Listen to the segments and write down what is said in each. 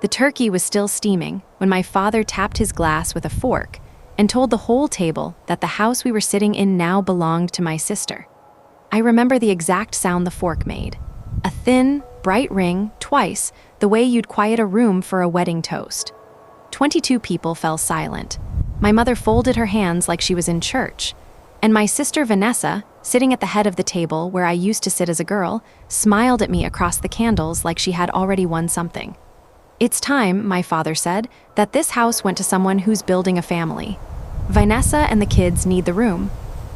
The turkey was still steaming when my father tapped his glass with a fork and told the whole table that the house we were sitting in now belonged to my sister. I remember the exact sound the fork made. A thin, bright ring, twice, the way you'd quiet a room for a wedding toast. 22 people fell silent. My mother folded her hands like she was in church, and my sister Vanessa, sitting at the head of the table where I used to sit as a girl, smiled at me across the candles like she had already won something. It's time, my father said, that this house went to someone who's building a family. Vanessa and the kids need the room.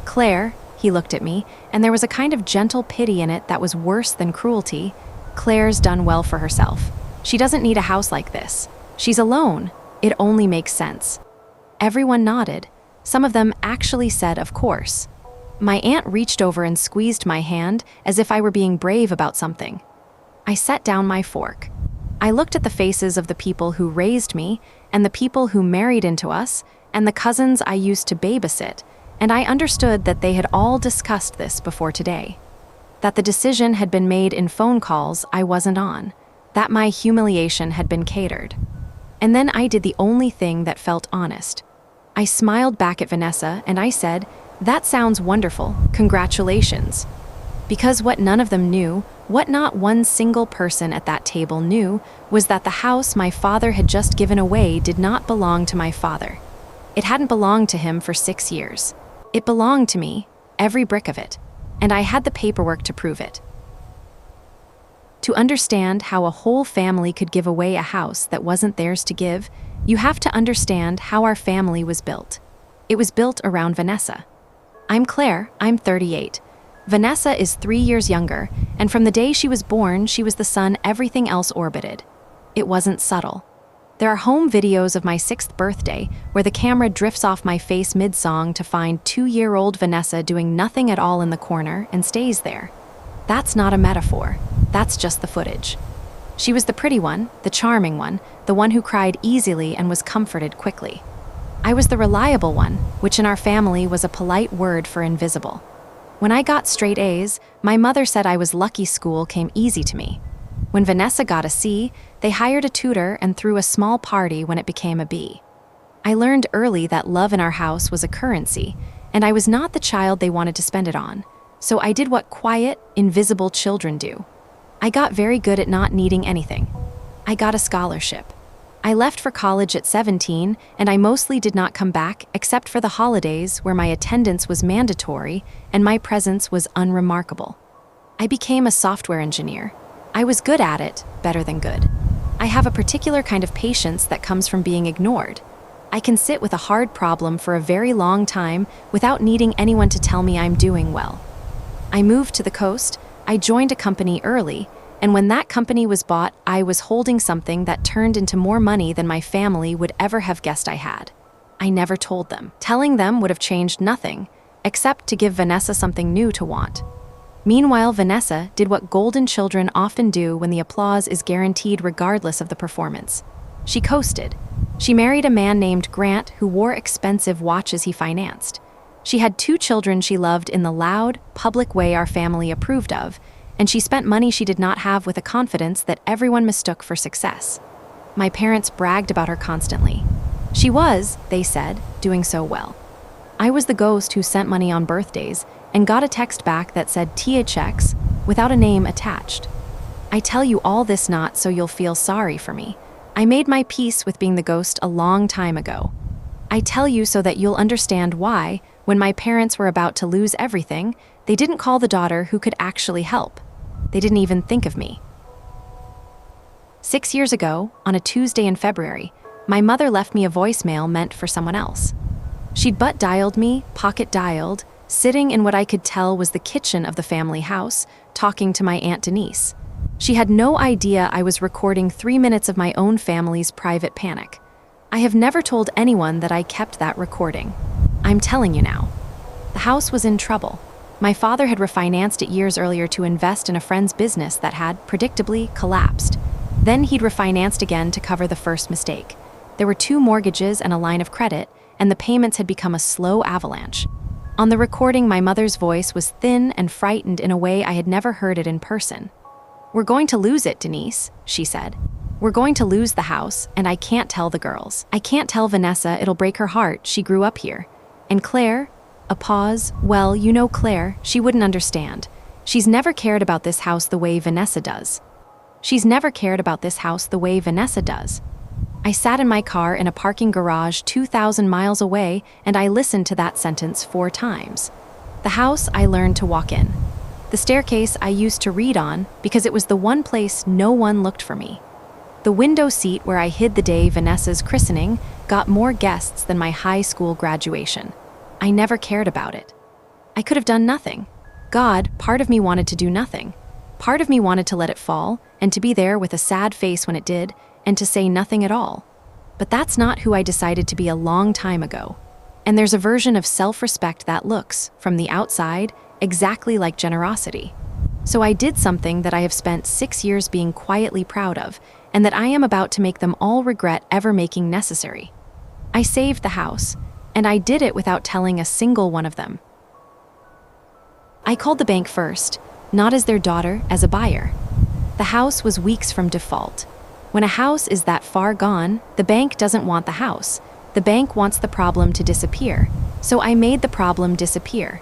Claire, he looked at me, and there was a kind of gentle pity in it that was worse than cruelty. Claire's done well for herself. She doesn't need a house like this. She's alone. It only makes sense. Everyone nodded. Some of them actually said, of course. My aunt reached over and squeezed my hand as if I were being brave about something. I set down my fork. I looked at the faces of the people who raised me, and the people who married into us, and the cousins I used to babysit, and I understood that they had all discussed this before today. That the decision had been made in phone calls I wasn't on. That my humiliation had been catered. And then I did the only thing that felt honest. I smiled back at Vanessa and I said, "That sounds wonderful, congratulations." Because what none of them knew, what not one single person at that table knew, was that the house my father had just given away did not belong to my father. It hadn't belonged to him for 6 years. It belonged to me, every brick of it, and I had the paperwork to prove it. To understand how a whole family could give away a house that wasn't theirs to give, you have to understand how our family was built. It was built around Vanessa. I'm Claire, I'm 38. Vanessa is 3 years younger, and from the day she was born, she was the sun everything else orbited. It wasn't subtle. There are home videos of my 6th birthday where the camera drifts off my face mid-song to find 2-year-old Vanessa doing nothing at all in the corner and stays there. That's not a metaphor. That's just the footage. She was the pretty one, the charming one, the one who cried easily and was comforted quickly. I was the reliable one, which in our family was a polite word for invisible. When I got straight A's, my mother said I was lucky school came easy to me. When Vanessa got a C, they hired a tutor and threw a small party when it became a B. I learned early that love in our house was a currency, and I was not the child they wanted to spend it on. So I did what quiet, invisible children do. I got very good at not needing anything. I got a scholarship. I left for college at 17, and I mostly did not come back except for the holidays where my attendance was mandatory and my presence was unremarkable. I became a software engineer. I was good at it, better than good. I have a particular kind of patience that comes from being ignored. I can sit with a hard problem for a very long time without needing anyone to tell me I'm doing well. I moved to the coast, I joined a company early, and when that company was bought, I was holding something that turned into more money than my family would ever have guessed I had. I never told them. Telling them would have changed nothing, except to give Vanessa something new to want. Meanwhile, Vanessa did what golden children often do when the applause is guaranteed regardless of the performance. She coasted. She married a man named Grant who wore expensive watches he financed. She had 2 children she loved in the loud, public way our family approved of, and she spent money she did not have with a confidence that everyone mistook for success. My parents bragged about her constantly. She was, they said, doing so well. I was the ghost who sent money on birthdays and got a text back that said THX without a name attached. I tell you all this not so you'll feel sorry for me. I made my peace with being the ghost a long time ago. I tell you so that you'll understand why, when my parents were about to lose everything, they didn't call the daughter who could actually help. They didn't even think of me. 6 years ago, on a Tuesday in February, my mother left me a voicemail meant for someone else. She'd butt dialed me, pocket dialed, sitting in what I could tell was the kitchen of the family house, talking to my Aunt Denise. She had no idea I was recording 3 minutes of my own family's private panic. I have never told anyone that I kept that recording. I'm telling you now. The house was in trouble. My father had refinanced it years earlier to invest in a friend's business that had, predictably, collapsed. Then he'd refinanced again to cover the first mistake. There were 2 mortgages and a line of credit, and the payments had become a slow avalanche. On the recording, my mother's voice was thin and frightened in a way I had never heard it in person. "We're going to lose it, Denise," she said. We're going to lose the house, and I can't tell the girls. I can't tell Vanessa, it'll break her heart, she grew up here. And Claire? A pause. Well, you know Claire, she wouldn't understand. She's never cared about this house the way Vanessa does. She's never cared about this house the way Vanessa does. I sat in my car in a parking garage 2,000 miles away, and I listened to that sentence 4 times. The house I learned to walk in. The staircase I used to read on because it was the one place no one looked for me. The window seat where I hid the day Vanessa's christening got more guests than my high school graduation. I never cared about it. I could have done nothing. God, part of me wanted to do nothing. Part of me wanted to let it fall and to be there with a sad face when it did and to say nothing at all. But that's not who I decided to be a long time ago. And there's a version of self-respect that looks, from the outside, exactly like generosity. So I did something that I have spent 6 years being quietly proud of, and that I am about to make them all regret ever making necessary. I saved the house, and I did it without telling a single one of them. I called the bank first, not as their daughter, as a buyer. The house was weeks from default. When a house is that far gone, the bank doesn't want the house. The bank wants the problem to disappear, so I made the problem disappear.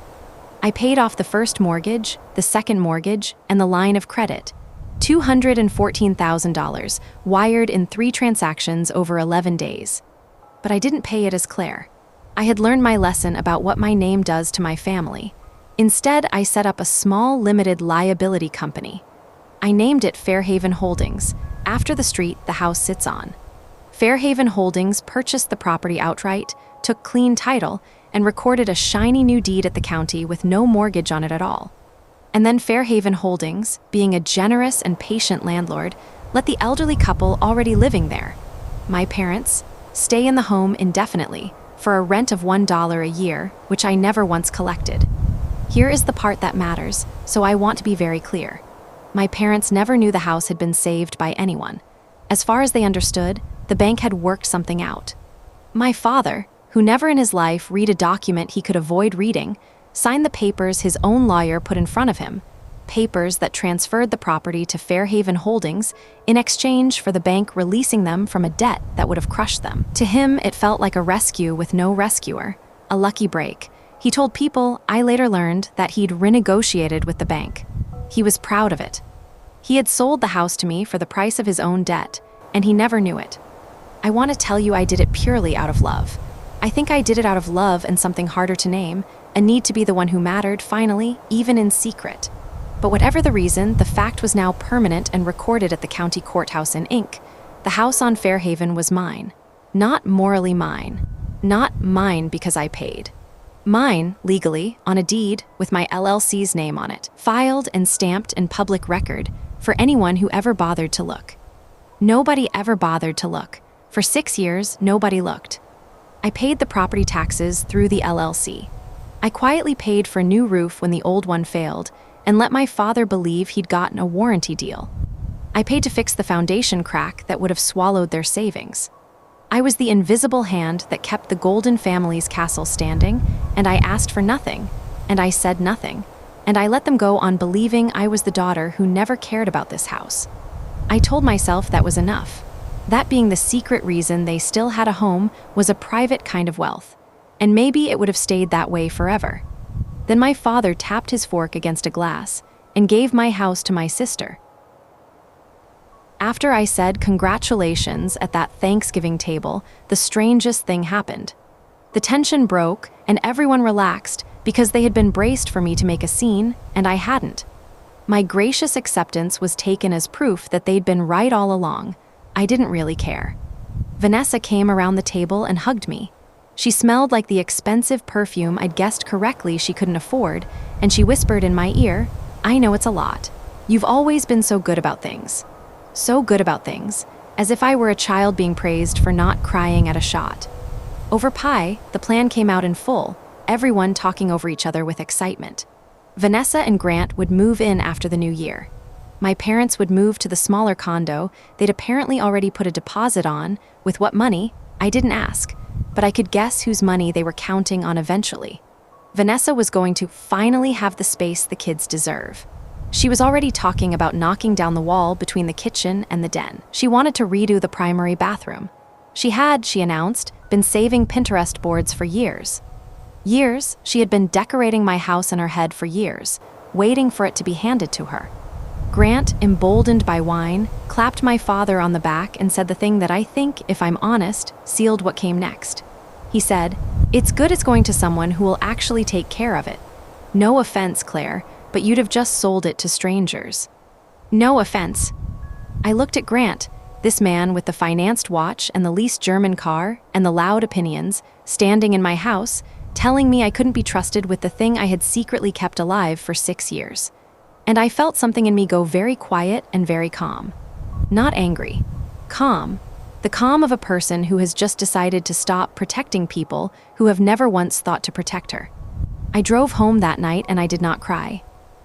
I paid off the first mortgage, the second mortgage, and the line of credit. $214,000, wired in 3 transactions over 11 days. But I didn't pay it as Claire. I had learned my lesson about what my name does to my family. Instead, I set up a small, limited liability company. I named it Fairhaven Holdings, after the street the house sits on. Fairhaven Holdings purchased the property outright, took clean title, and recorded a shiny new deed at the county with no mortgage on it at all. And then Fairhaven Holdings, being a generous and patient landlord, let the elderly couple already living there, my parents, stay in the home indefinitely for a rent of $1 a year, which I never once collected. Here is the part that matters, so I want to be very clear. My parents never knew the house had been saved by anyone. As far as they understood, the bank had worked something out. My father, who never in his life read a document he could avoid reading, signed the papers his own lawyer put in front of him, papers that transferred the property to Fairhaven Holdings in exchange for the bank releasing them from a debt that would have crushed them. To him, it felt like a rescue with no rescuer, a lucky break. He told people, I later learned, that he'd renegotiated with the bank. He was proud of it. He had sold the house to me for the price of his own debt, and he never knew it. I want to tell you I did it purely out of love. I think I did it out of love and something harder to name, a need to be the one who mattered, finally, even in secret. But whatever the reason, the fact was now permanent and recorded at the county courthouse in ink. The house on Fairhaven was mine. Not morally mine. Not mine because I paid. Mine, legally, on a deed with my LLC's name on it, filed and stamped in public record for anyone who ever bothered to look. Nobody ever bothered to look. For 6 years, nobody looked. I paid the property taxes through the LLC. I quietly paid for a new roof when the old one failed and let my father believe he'd gotten a warranty deal. I paid to fix the foundation crack that would have swallowed their savings. I was the invisible hand that kept the Golden family's castle standing, and I asked for nothing, and I said nothing, and I let them go on believing I was the daughter who never cared about this house. I told myself that was enough. That being the secret reason they still had a home was a private kind of wealth, and maybe it would have stayed that way forever. Then my father tapped his fork against a glass and gave my house to my sister. After I said congratulations at that Thanksgiving table, the strangest thing happened. The tension broke and everyone relaxed because they had been braced for me to make a scene, and I hadn't. My gracious acceptance was taken as proof that they'd been right all along. I didn't really care. Vanessa came around the table and hugged me. She smelled like the expensive perfume I'd guessed correctly she couldn't afford, and she whispered in my ear, I know it's a lot. You've always been so good about things. So good about things, as if I were a child being praised for not crying at a shot. Over pie, the plan came out in full, everyone talking over each other with excitement. Vanessa and Grant would move in after the new year. My parents would move to the smaller condo they'd apparently already put a deposit on. With what money, I didn't ask, but I could guess whose money they were counting on eventually. Vanessa was going to finally have the space the kids deserve. She was already talking about knocking down the wall between the kitchen and the den. She wanted to redo the primary bathroom. She had, she announced, been saving Pinterest boards for years. Years, she had been decorating my house in her head for years, waiting for it to be handed to her. Grant, emboldened by wine, clapped my father on the back and said the thing that I think, if I'm honest, sealed what came next. He said, "It's good it's going to someone who will actually take care of it. No offense, Claire, but you'd have just sold it to strangers." No offense. I looked at Grant, this man with the financed watch and the leased German car and the loud opinions, standing in my house, telling me I couldn't be trusted with the thing I had secretly kept alive for 6 years. And I felt something in me go very quiet and very calm. Not angry. Calm. The calm of a person who has just decided to stop protecting people who have never once thought to protect her. I drove home that night and I did not cry.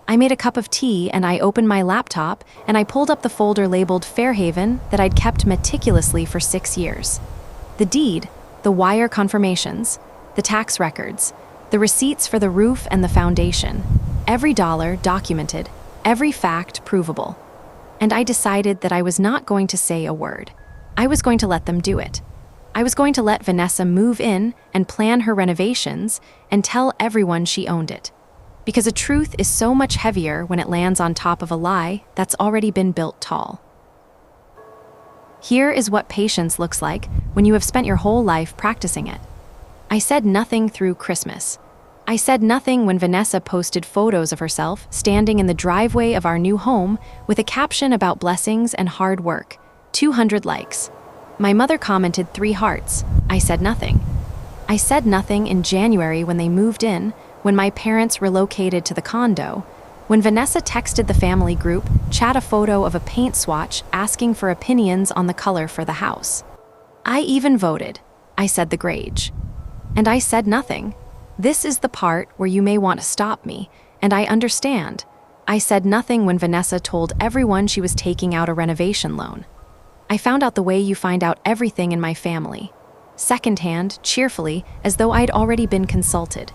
I made a cup of tea and I opened my laptop and I pulled up the folder labeled Fairhaven that I'd kept meticulously for 6 years. The deed, the wire confirmations, the tax records, the receipts for the roof and the foundation, every dollar documented, every fact provable. And I decided that I was not going to say a word. I was going to let them do it. I was going to let Vanessa move in and plan her renovations and tell everyone she owned it. Because a truth is so much heavier when it lands on top of a lie that's already been built tall. Here is what patience looks like when you have spent your whole life practicing it. I said nothing through Christmas. I said nothing when Vanessa posted photos of herself standing in the driveway of our new home with a caption about blessings and hard work. 200 likes. My mother commented 3 hearts. I said nothing. I said nothing in January when they moved in, when my parents relocated to the condo, when Vanessa texted the family group, chat a photo of a paint swatch asking for opinions on the color for the house. I even voted. I said the grage. And I said nothing. This is the part where you may want to stop me, and I understand. I said nothing when Vanessa told everyone she was taking out a renovation loan. I found out the way you find out everything in my family. Secondhand, cheerfully, as though I'd already been consulted.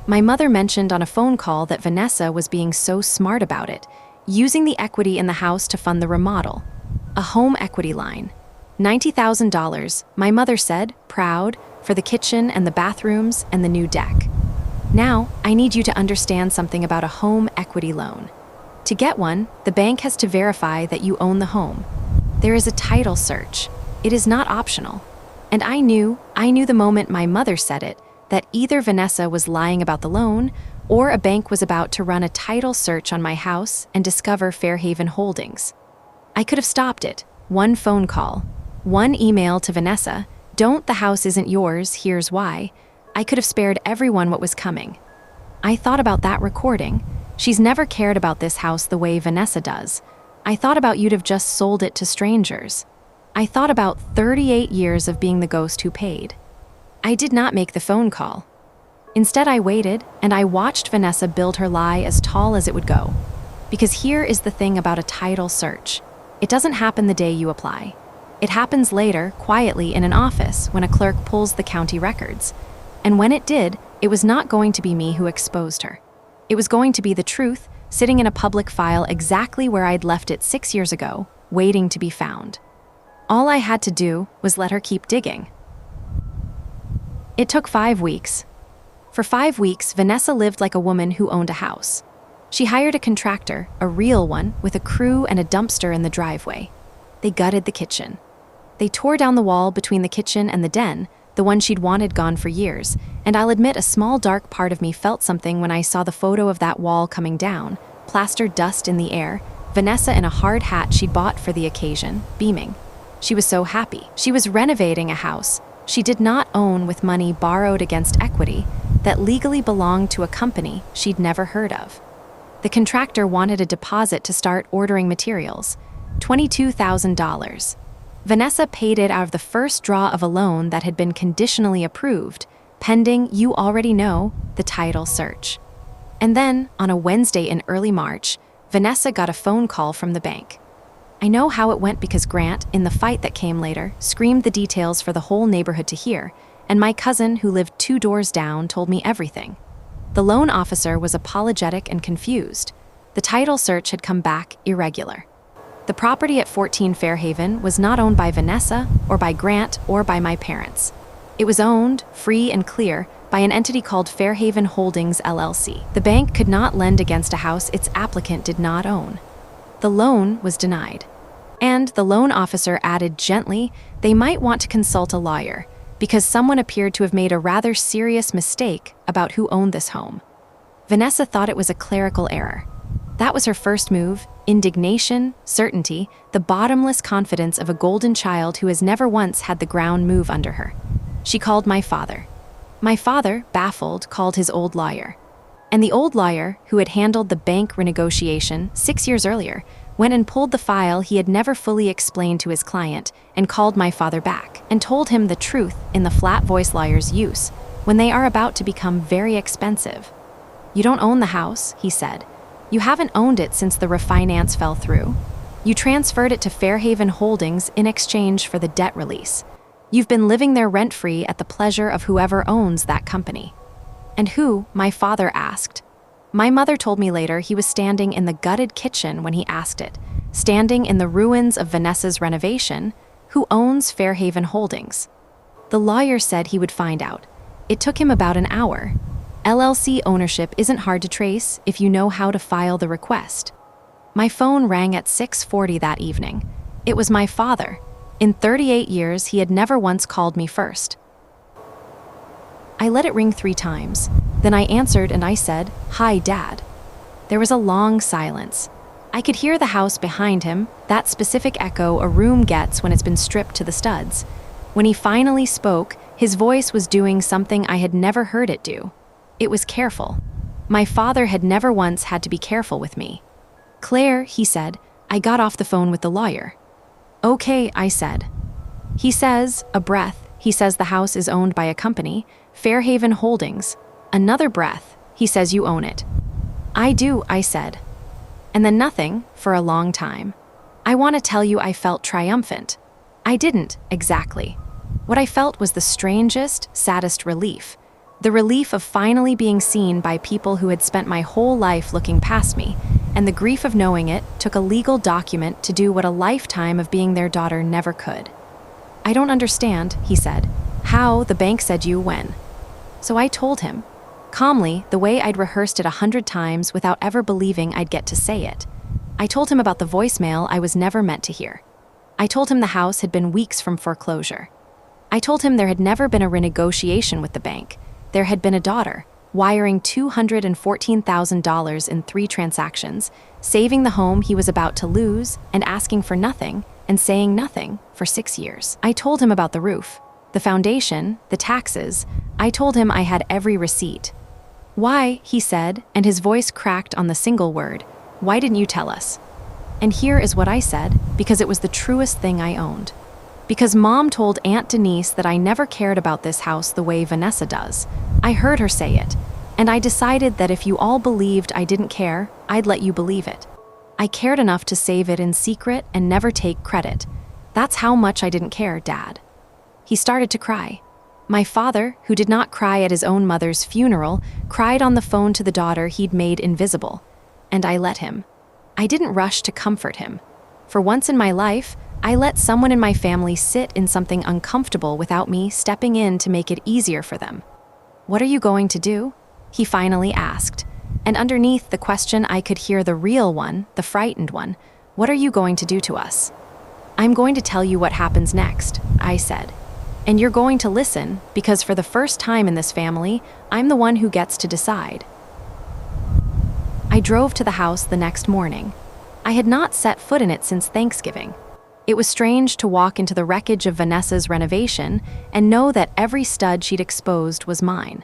My mother mentioned on a phone call that Vanessa was being so smart about it, using the equity in the house to fund the remodel. A home equity line. $90,000, my mother said, proud, for the kitchen and the bathrooms and the new deck. Now, I need you to understand something about a home equity loan. To get one, the bank has to verify that you own the home. There is a title search. It is not optional. And I knew the moment my mother said it, that either Vanessa was lying about the loan or a bank was about to run a title search on my house and discover Fairhaven Holdings. I could have stopped it. One phone call, one email to Vanessa, "Don't, the house isn't yours, here's why." I could have spared everyone what was coming. I thought about that recording. She's never cared about this house the way Vanessa does. I thought about you'd have just sold it to strangers. I thought about 38 years of being the ghost who paid. I did not make the phone call. Instead, I waited, and I watched Vanessa build her lie as tall as it would go. Because here is the thing about a title search. It doesn't happen the day you apply. It happens later, quietly in an office, when a clerk pulls the county records. And when it did, it was not going to be me who exposed her. It was going to be the truth, sitting in a public file exactly where I'd left it 6 years ago, waiting to be found. All I had to do was let her keep digging. It took 5 weeks. For 5 weeks, Vanessa lived like a woman who owned a house. She hired a contractor, a real one, with a crew and a dumpster in the driveway. They gutted the kitchen. They tore down the wall between the kitchen and the den, the one she'd wanted gone for years, and I'll admit a small dark part of me felt something when I saw the photo of that wall coming down, plastered dust in the air, Vanessa in a hard hat she'd bought for the occasion, beaming. She was so happy. She was renovating a house she did not own with money borrowed against equity that legally belonged to a company she'd never heard of. The contractor wanted a deposit to start ordering materials, $22,000. Vanessa paid it out of the first draw of a loan that had been conditionally approved, pending, you already know, the title search. And then, on a Wednesday in early March, Vanessa got a phone call from the bank. I know how it went because Grant, in the fight that came later, screamed the details for the whole neighborhood to hear, and my cousin, who lived 2 doors down, told me everything. The loan officer was apologetic and confused. The title search had come back irregular. The property at 14 Fairhaven was not owned by Vanessa, or by Grant, or by my parents. It was owned, free and clear, by an entity called Fairhaven Holdings LLC. The bank could not lend against a house its applicant did not own. The loan was denied. And the loan officer added gently, they might want to consult a lawyer, because someone appeared to have made a rather serious mistake about who owned this home. Vanessa thought it was a clerical error. That was her first move: indignation, certainty, the bottomless confidence of a golden child who has never once had the ground move under her. She called my father. My father, baffled, called his old lawyer. And the old lawyer, who had handled the bank renegotiation 6 years earlier, went and pulled the file he had never fully explained to his client and called my father back and told him the truth in the flat-voice lawyer's use when they are about to become very expensive. You don't own the house, he said. You haven't owned it since the refinance fell through. You transferred it to Fairhaven Holdings in exchange for the debt release. You've been living there rent-free at the pleasure of whoever owns that company. And who? My father asked. My mother told me later he was standing in the gutted kitchen when he asked it, standing in the ruins of Vanessa's renovation. Who owns Fairhaven Holdings? The lawyer said he would find out. It took him about an hour. LLC ownership isn't hard to trace if you know how to file the request. My phone rang at 6:40 that evening. It was my father. In 38 years, he had never once called me first. I let it ring 3 times. Then I answered and I said, "Hi, Dad." There was a long silence. I could hear the house behind him, that specific echo a room gets when it's been stripped to the studs. When he finally spoke, his voice was doing something I had never heard it do. It was careful. My father had never once had to be careful with me. "Claire," he said. I got off the phone with the lawyer. "Okay," I said. He says, a breath, he says the house is owned by a company, Fairhaven Holdings. Another breath, he says you own it. "I do," I said. And then nothing for a long time. I want to tell you I felt triumphant. I didn't, exactly. What I felt was the strangest, saddest relief. The relief of finally being seen by people who had spent my whole life looking past me, and the grief of knowing it took a legal document to do what a lifetime of being their daughter never could. "I don't understand," he said. "How the bank said you when." So I told him, calmly, the way I'd rehearsed it 100 times without ever believing I'd get to say it. I told him about the voicemail I was never meant to hear. I told him the house had been weeks from foreclosure. I told him there had never been a renegotiation with the bank. There had been a daughter, wiring $214,000 in 3 transactions, saving the home he was about to lose, and asking for nothing, and saying nothing for 6 years. I told him about the roof, the foundation, the taxes. I told him I had every receipt. "Why," he said, and his voice cracked on the single word, "why didn't you tell us?" And here is what I said, because it was the truest thing I owned. Because Mom told Aunt Denise that I never cared about this house the way Vanessa does. I heard her say it, and I decided that if you all believed I didn't care, I'd let you believe it. I cared enough to save it in secret and never take credit. That's how much I didn't care, Dad. He started to cry. My father, who did not cry at his own mother's funeral, cried on the phone to the daughter he'd made invisible. And I let him. I didn't rush to comfort him. For once in my life, I let someone in my family sit in something uncomfortable without me stepping in to make it easier for them. "What are you going to do?" he finally asked. And underneath the question I could hear the real one, the frightened one. "What are you going to do to us?" "I'm going to tell you what happens next," I said. "And you're going to listen, because for the first time in this family, I'm the one who gets to decide." I drove to the house the next morning. I had not set foot in it since Thanksgiving. It was strange to walk into the wreckage of Vanessa's renovation and know that every stud she'd exposed was mine.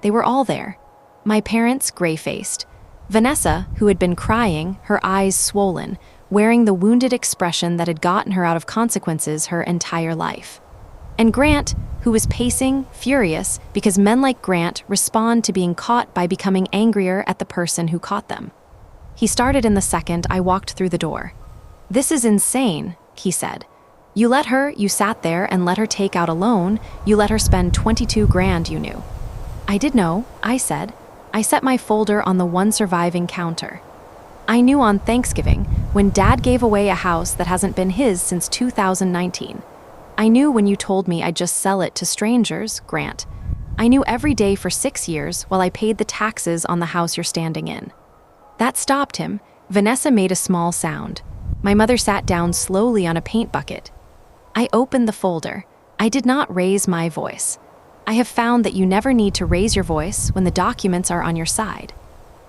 They were all there. My parents, gray-faced. Vanessa, who had been crying, her eyes swollen, wearing the wounded expression that had gotten her out of consequences her entire life. And Grant, who was pacing, furious, because men like Grant respond to being caught by becoming angrier at the person who caught them. He started in the second I walked through the door. "This is insane," he said. You sat there and let her take out a loan. You let her spend 22 grand you knew." "I did know," I said. I set my folder on the one surviving counter. I knew on Thanksgiving when Dad gave away a house that hasn't been his since 2019. I knew when you told me I'd just sell it to strangers, Grant. I knew every day for 6 years while I paid the taxes on the house you're standing in. That stopped him. Vanessa made a small sound. My mother sat down slowly on a paint bucket. I opened the folder. I did not raise my voice. I have found that you never need to raise your voice when the documents are on your side.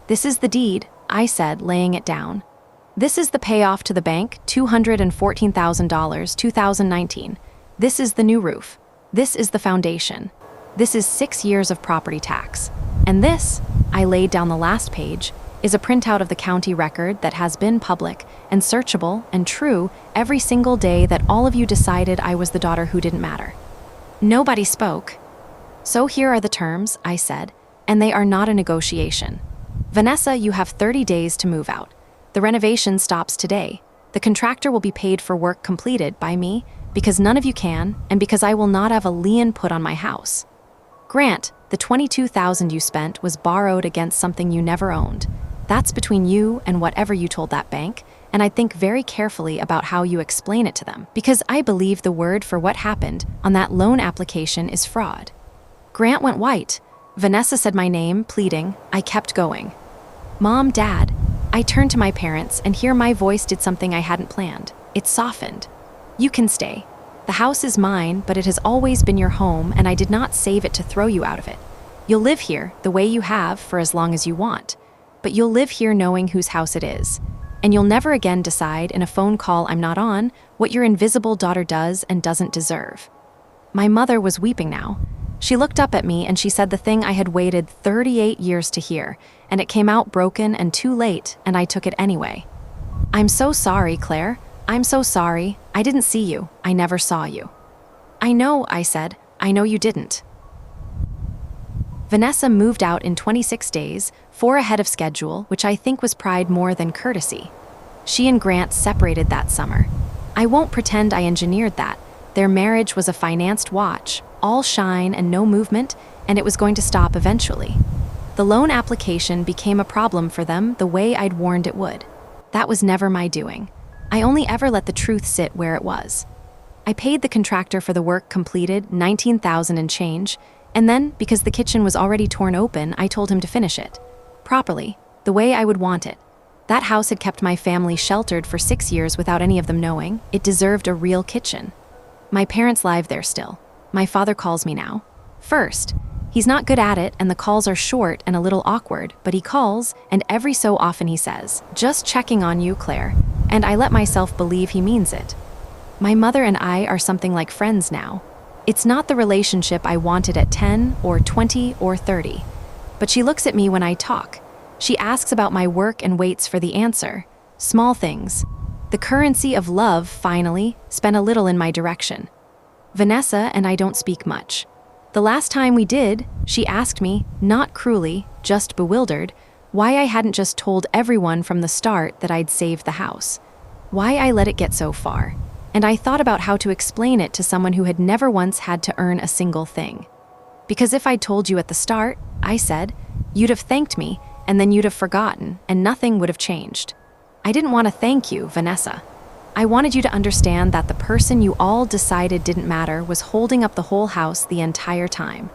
This is the deed, I said, laying it down. This is the payoff to the bank, $214,000, 2019. This is the new roof. This is the foundation. This is 6 years of property tax. And this, I laid down the last page, is a printout of the county record that has been public and searchable and true every single day that all of you decided I was the daughter who didn't matter. Nobody spoke. So here are the terms, I said, and they are not a negotiation. Vanessa, you have 30 days to move out. The renovation stops today. The contractor will be paid for work completed by me because none of you can, and because I will not have a lien put on my house. Grant, the $22,000 you spent was borrowed against something you never owned. That's between you and whatever you told that bank, and I'd think very carefully about how you explain it to them, because I believe the word for what happened on that loan application is fraud. Grant went white. Vanessa said my name, pleading. I kept going. Mom, Dad. I turned to my parents, and here my voice did something I hadn't planned. It softened. You can stay. The house is mine, but it has always been your home, and I did not save it to throw you out of it. You'll live here the way you have for as long as you want, but you'll live here knowing whose house it is. And you'll never again decide in a phone call I'm not on what your invisible daughter does and doesn't deserve. My mother was weeping now. She looked up at me and she said the thing I had waited 38 years to hear, and it came out broken and too late, and I took it anyway. I'm so sorry, Claire. I'm so sorry. I didn't see you. I never saw you. I know, I said. I know you didn't. Vanessa moved out in 26 days, 4 ahead of schedule, which I think was pride more than courtesy. She and Grant separated that summer. I won't pretend I engineered that. Their marriage was a financed watch, all shine and no movement, and it was going to stop eventually. The loan application became a problem for them the way I'd warned it would. That was never my doing. I only ever let the truth sit where it was. I paid the contractor for the work completed, $19,000 and change, and then, because the kitchen was already torn open, I told him to finish it. Properly, the way I would want it. That house had kept my family sheltered for 6 years without any of them knowing. It deserved a real kitchen. My parents live there still. My father calls me now. First, he's not good at it and the calls are short and a little awkward, but he calls, and every so often he says, "Just checking on you, Claire," and I let myself believe he means it. My mother and I are something like friends now. It's not the relationship I wanted at 10 or 20 or 30. But she looks at me when I talk. She asks about my work and waits for the answer. Small things. The currency of love, finally, spent a little in my direction. Vanessa and I don't speak much. The last time we did, she asked me, not cruelly, just bewildered, why I hadn't just told everyone from the start that I'd saved the house. Why I let it get so far. And I thought about how to explain it to someone who had never once had to earn a single thing. Because if I'd told you at the start, I said, you'd have thanked me, and then you'd have forgotten, and nothing would have changed. I didn't want to thank you, Vanessa. I wanted you to understand that the person you all decided didn't matter was holding up the whole house the entire time.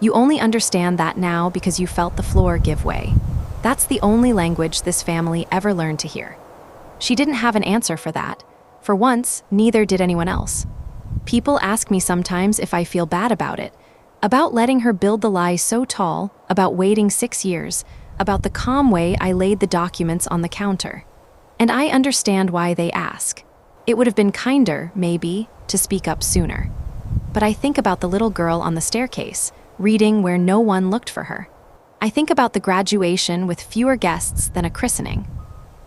You only understand that now because you felt the floor give way. That's the only language this family ever learned to hear. She didn't have an answer for that. For once, neither did anyone else. People ask me sometimes if I feel bad about letting her build the lie so tall, about waiting 6 years, about the calm way I laid the documents on the counter. And I understand why they ask. It would have been kinder, maybe, to speak up sooner. But I think about the little girl on the staircase, reading where no one looked for her. I think about the graduation with fewer guests than a christening.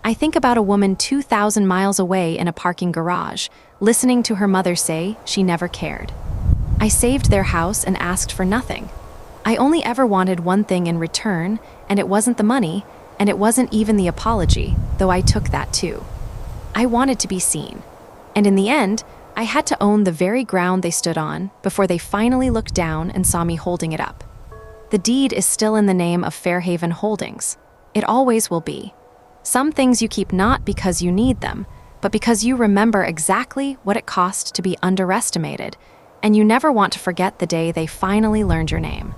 I think about a woman 2,000 miles away in a parking garage, listening to her mother say she never cared. I saved their house and asked for nothing. I only ever wanted one thing in return, and it wasn't the money, and it wasn't even the apology, though I took that too. I wanted to be seen. And in the end, I had to own the very ground they stood on before they finally looked down and saw me holding it up. The deed is still in the name of Fairhaven Holdings. It always will be. Some things you keep not because you need them, but because you remember exactly what it cost to be underestimated, and you never want to forget the day they finally learned your name.